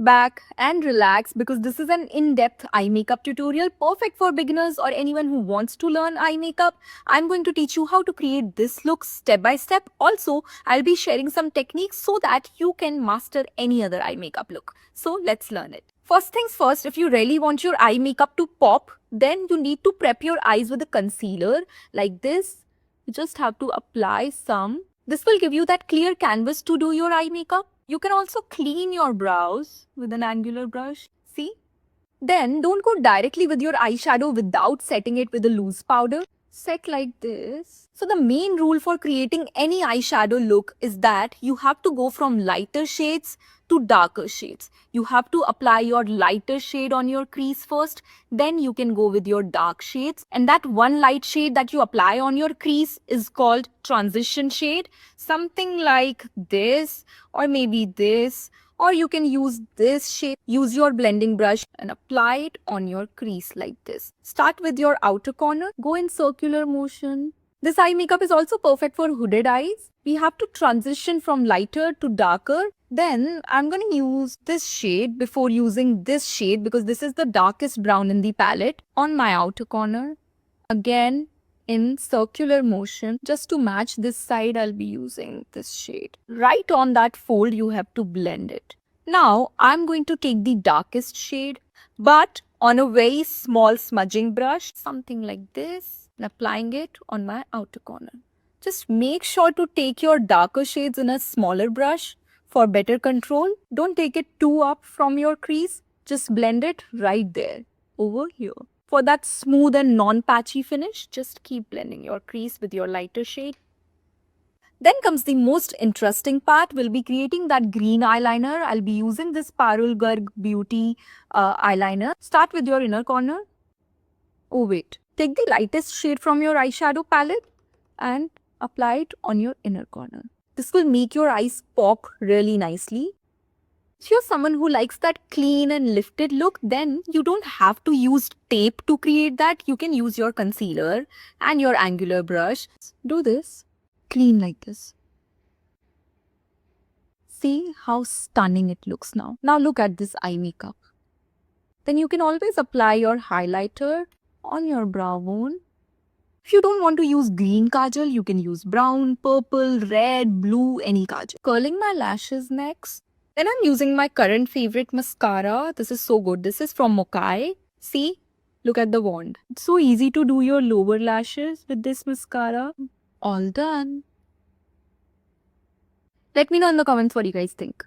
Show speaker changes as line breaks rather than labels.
back and relax because this is an in-depth eye makeup tutorial perfect for beginners or anyone who wants to learn eye makeup. I'm going to teach you how to create this look step by step. Also, I'll be sharing some techniques so that you can master any other eye makeup look. So let's learn it. First things first, if you really want your eye makeup to pop, then you need to prep your eyes with a concealer like this. You just have to apply some. This will give you that clear canvas to do your eye makeup. You can also clean your brows with an angular brush. See? Then don't go directly with your eyeshadow without setting it with a loose powder. Set like this. So the main rule for creating any eyeshadow look is that you have to go from lighter shades to darker shades. You have to apply your lighter shade on your crease first, then you can go with your dark shades. And that one light shade that you apply on your crease is called transition shade. Something like this or maybe this, or you can use this shade. Use your blending brush and apply it on your crease like this. Start with your outer corner, go in circular motion. This eye makeup is also perfect for hooded eyes. We have to transition from lighter to darker. Then I'm going to use this shade before using this shade because this is the darkest brown in the palette on my outer corner. Again, in circular motion, just to match this side, I'll be using this shade. Right on that fold, you have to blend it. Now, I'm going to take the darkest shade, but on a very small smudging brush, something like this, and applying it on my outer corner. Just make sure to take your darker shades in a smaller brush for better control. Don't take it too up from your crease. Just blend it right there, over here. For that smooth and non-patchy finish, just keep blending your crease with your lighter shade. Then comes the most interesting part. We'll be creating that green eyeliner. I'll be using this Parul Garg Beauty eyeliner. Start with your inner corner. Oh wait, take the lightest shade from your eyeshadow palette and apply it on your inner corner. This will make your eyes pop really nicely. If you're someone who likes that clean and lifted look, then you don't have to use tape to create that. You can use your concealer and your angular brush. Do this, clean like this. See how stunning it looks now. Now look at this eye makeup. Then you can always apply your highlighter on your brow bone. If you don't want to use green kajal, you can use brown, purple, red, blue, any kajal. Curling my lashes next. Then I'm using my current favorite mascara. This is so good. This is from Mokai. See? Look at the wand. It's so easy to do your lower lashes with this mascara. All done. Let me know in the comments what you guys think.